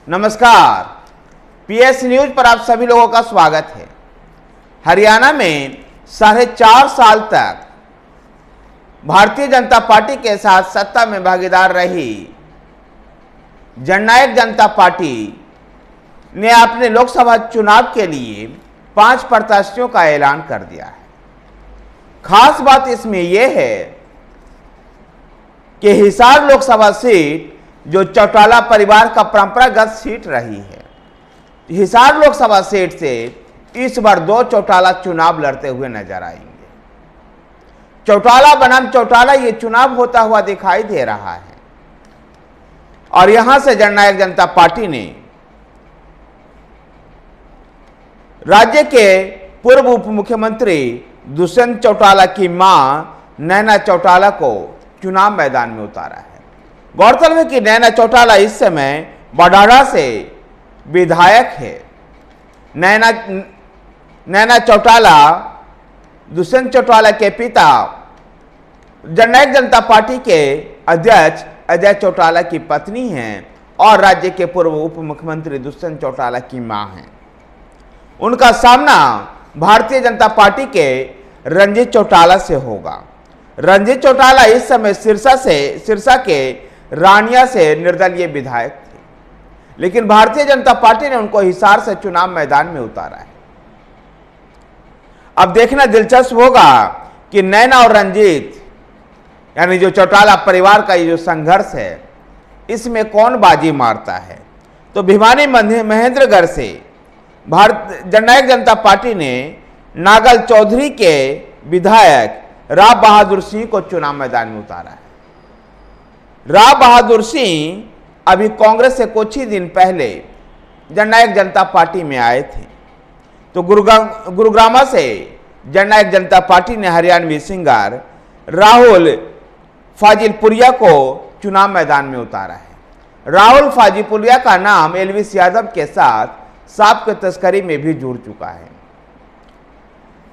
नमस्कार, PS news पर आप सभी लोगों का स्वागत है। हरियाणा में 4.5 साल तक भारतीय जनता पार्टी के साथ सत्ता में भागीदार रही जननायक जनता पार्टी ने अपने लोकसभा चुनाव के लिए 5 प्रत्याशियों का ऐलान कर दिया है। खास बात इसमें यह है कि हिसार लोकसभा सीट जो चौटाला परिवार का परंपरागत सीट रही है, हिसार लोकसभा सीट से इस बार 2 चौटाला चुनाव लड़ते हुए नजर आएंगे। चौटाला बनाम चौटाला ये चुनाव होता हुआ दिखाई दे रहा है और यहां से जननायक जनता पार्टी ने राज्य के पूर्व उप मुख्यमंत्री दुष्यंत चौटाला की मां नैना चौटाला को चुनाव मैदान में उतारा है। गौरतलब है कि नैना चौटाला इस समय बडाड़ा से विधायक है। नैना चौटाला दुष्यंत चौटाला के पिता जननायक जनता पार्टी के अध्यक्ष अजय चौटाला की पत्नी हैं और राज्य के पूर्व उप मुख्यमंत्री दुष्यंत चौटाला की मां हैं। उनका सामना भारतीय जनता पार्टी के रंजीत चौटाला से होगा। रंजीत चौटाला इस समय सिरसा के रानिया से निर्दलीय विधायक थे, लेकिन भारतीय जनता पार्टी ने उनको हिसार से चुनाव मैदान में उतारा है। अब देखना दिलचस्प होगा कि नैना और रंजीत यानी जो चौटाला परिवार का ये जो संघर्ष है, इसमें कौन बाजी मारता है। तो भिवानी महेंद्रगढ़ से जननायक जनता पार्टी ने नागल चौधरी के विधायक राव बहादुर सिंह को चुनाव मैदान में उतारा है। राव बहादुर सिंह अभी कांग्रेस से कुछ ही दिन पहले जननायक जनता पार्टी में आए थे। तो गुरुग्राम से जननायक जनता पार्टी ने हरियाणवी सिंगर राहुल फाजिलपुरिया को चुनाव मैदान में उतारा है। राहुल फाजिलपुरिया का नाम एलविस यादव के साथ सांप की तस्करी में भी जुड़ चुका है।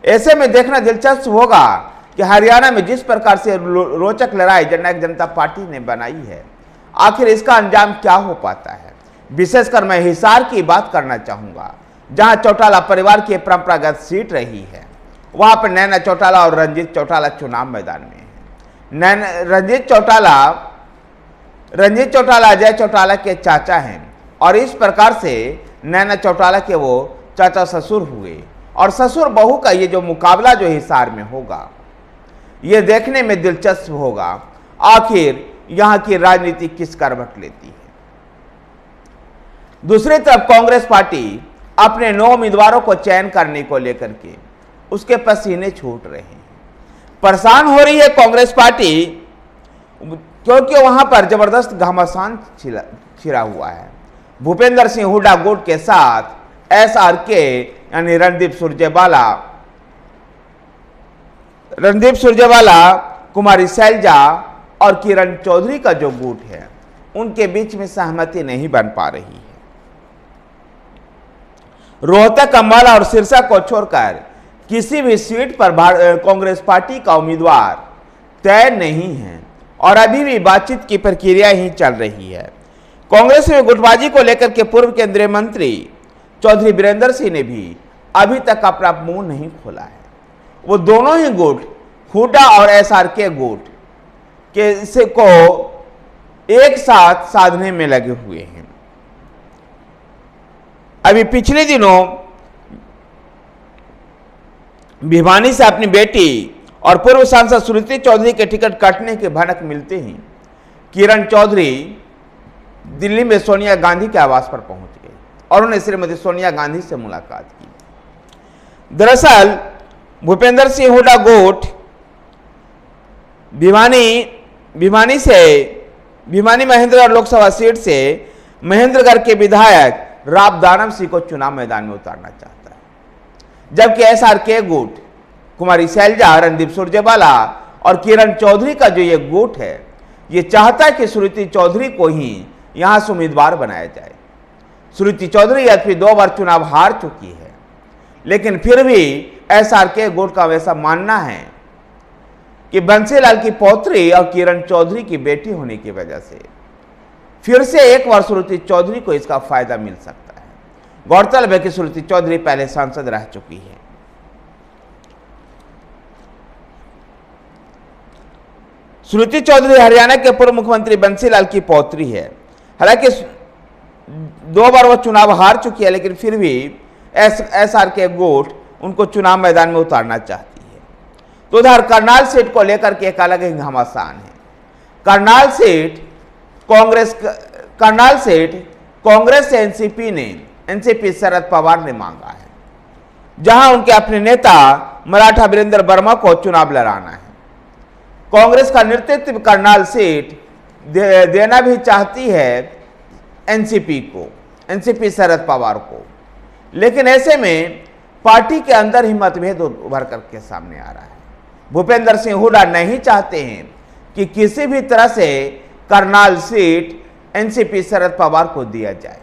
ऐसे में देखना दिलचस्प होगा कि हरियाणा में जिस प्रकार से रोचक लड़ाई जननायक जनता पार्टी ने बनाई है, आखिर इसका अंजाम क्या हो पाता है। विशेषकर मैं हिसार की बात करना चाहूंगा, जहां चौटाला परिवार की परंपरागत सीट रही है। वहां पर नैना चौटाला और रंजीत चौटाला चुनाव मैदान में है। रंजीत चौटाला अजय चौटाला के चाचा हैं और इस प्रकार से नैना चौटाला के वो चाचा ससुर हुए और ससुर बहू का ये जो मुकाबला जो हिसार में होगा, ये देखने में दिलचस्प होगा आखिर यहां की राजनीति किस करवट लेती है। दूसरी तरफ कांग्रेस पार्टी अपने 9 उम्मीदवारों को चयन करने को लेकर के उसके पसीने छूट रहे हैं। परेशान हो रही है कांग्रेस पार्टी, क्योंकि वहां पर जबरदस्त घमासान छिड़ा हुआ है। भूपेंद्र सिंह हुड्डा गुट के साथ SRK यानी रणदीप सुरजेवाला, कुमारी शैलजा और किरण चौधरी का जो गुट है, उनके बीच में सहमति नहीं बन पा रही है। रोहतक, अंबाला और सिरसा को छोड़कर किसी भी सीट पर कांग्रेस पार्टी का उम्मीदवार तय नहीं है और अभी भी बातचीत की प्रक्रिया ही चल रही है। कांग्रेस में गुटबाजी को लेकर के पूर्व केंद्रीय मंत्री चौधरी वीरेंद्र सिंह ने भी अभी तक अपना मुंह नहीं खोला है। वो दोनों ही गुट, हुड्डा और SRK गुट के को एक साथ साधने में लगे हुए हैं। अभी पिछले दिनों भिवानी से अपनी बेटी और पूर्व सांसद सुनीति चौधरी के टिकट काटने के भनक मिलते ही किरण चौधरी दिल्ली में सोनिया गांधी के आवास पर पहुंच गए और उन्होंने श्रीमती सोनिया गांधी से मुलाकात की। दरअसल भूपेंद्र सिंह हुड्डा गुट भिवानी महेंद्रगढ़ लोकसभा सीट से महेंद्रगढ़ के विधायक राव दानव सिंह को चुनाव मैदान में उतारना चाहता है, जबकि SRK गुट कुमारी शैलजा, रणदीप सुरजेवाला और किरण चौधरी का जो ये गुट है, ये चाहता है कि सुनीति चौधरी को ही यहां से उम्मीदवार बनाया जाए। सुनीति चौधरी अभी 2 बार चुनाव हार चुकी है, लेकिन फिर भी SRK गुट का वैसा मानना है कि बंसीलाल की पौत्री और किरण चौधरी की बेटी होने की वजह से फिर से एक बार श्रुति चौधरी को इसका फायदा मिल सकता है। गौरतलब है कि श्रुति चौधरी पहले सांसद रह चुकी है। श्रुति चौधरी हरियाणा के पूर्व मुख्यमंत्री बंसीलाल की पौत्री है। हालांकि 2 बार वो चुनाव हार चुकी है, लेकिन फिर भी एसआर के गुट उनको चुनाव मैदान में उतारना चाहती है। तो उधर करनाल सीट को लेकर के एक अलग ही घमासान है। करनाल सीट कांग्रेस से एनसीपी शरद पवार ने मांगा है, जहां उनके अपने नेता मराठा वीरेंद्र वर्मा को चुनाव लड़ाना है। कांग्रेस का नेतृत्व करनाल सीट देना भी चाहती है एनसीपी शरद पवार को, लेकिन ऐसे में पार्टी के अंदर ही मतभेद उभर करके सामने आ रहा है। भूपेंद्र सिंह हुड्डा नहीं चाहते हैं कि किसी भी तरह से करनाल सीट एनसीपी शरद पवार को दिया जाए।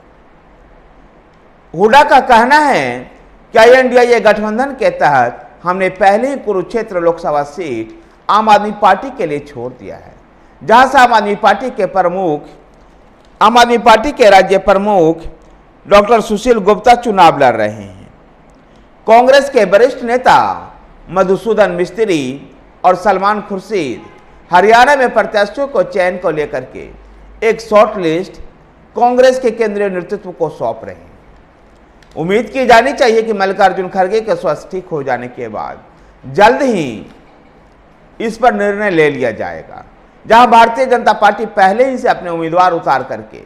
हुड्डा का कहना है कि एनडीए गठबंधन के तहत हमने पहले ही कुरुक्षेत्र लोकसभा सीट आम आदमी पार्टी के लिए छोड़ दिया है, जहां से आम आदमी पार्टी के राज्य प्रमुख डॉक्टर सुशील गुप्ता चुनाव लड़ रहे हैं। कांग्रेस के वरिष्ठ नेता मधुसूदन मिस्त्री और सलमान खुर्शीद हरियाणा में प्रत्याशियों को चयन को लेकर के एक शॉर्ट लिस्ट कांग्रेस के केंद्रीय नेतृत्व को सौंप रहे हैं। उम्मीद की जानी चाहिए कि मल्लिकार्जुन खड़गे के स्वास्थ्य ठीक हो जाने के बाद जल्द ही इस पर निर्णय ले लिया जाएगा। जहां भारतीय जनता पार्टी पहले ही से अपने उम्मीदवार उतार करके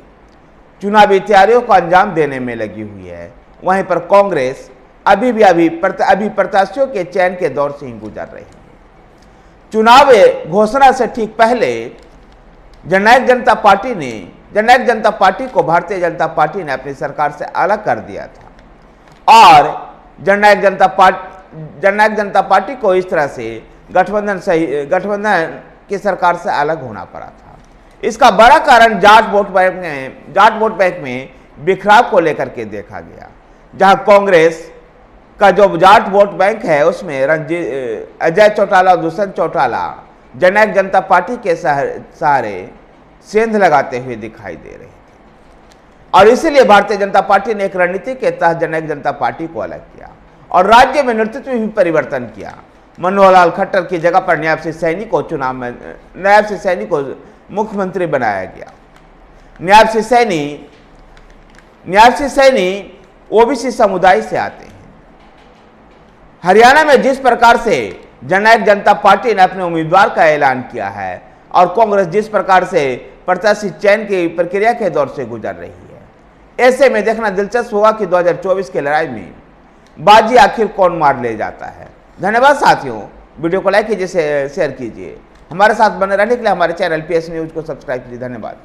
चुनावी तैयारियों को अंजाम देने में लगी हुई है, वहीं पर कांग्रेस अभी प्रत्याशियों के चयन के दौर से ही गुजर रही है। चुनाव घोषणा से ठीक पहले जननायक जनता पार्टी को भारतीय जनता पार्टी ने अपनी सरकार से अलग कर दिया था और जननायक जनता पार्टी को इस तरह से गठबंधन की सरकार से अलग होना पड़ा था। इसका बड़ा कारण जाट वोट बैंक में बिखराव को लेकर के देखा गया, जहां कांग्रेस का जो जाट वोट बैंक है उसमें अजय चौटाला और दुष्यंत चौटाला जननायक जनता पार्टी के सहारे सेंध लगाते हुए दिखाई दे रहे थे और इसीलिए भारतीय जनता पार्टी ने एक रणनीति के तहत जननायक जनता पार्टी को अलग किया और राज्य में नेतृत्व में भी परिवर्तन किया। मनोहर लाल खट्टर की जगह पर नायब सिंह सैनी को मुख्यमंत्री बनाया गया। नायब सिंह सैनी ओबीसी समुदाय से आते हैं। हरियाणा में जिस प्रकार से जननायक जनता पार्टी ने अपने उम्मीदवार का ऐलान किया है और कांग्रेस जिस प्रकार से प्रत्याशी चयन की प्रक्रिया के दौर से गुजर रही है, ऐसे में देखना दिलचस्प होगा कि 2024 की लड़ाई में बाजी आखिर कौन मार ले जाता है। धन्यवाद साथियों, वीडियो को लाइक कीजिए, शेयर कीजिए। हमारे साथ बने रहने के लिए हमारे चैनल PS न्यूज को सब्सक्राइब कीजिए। धन्यवाद।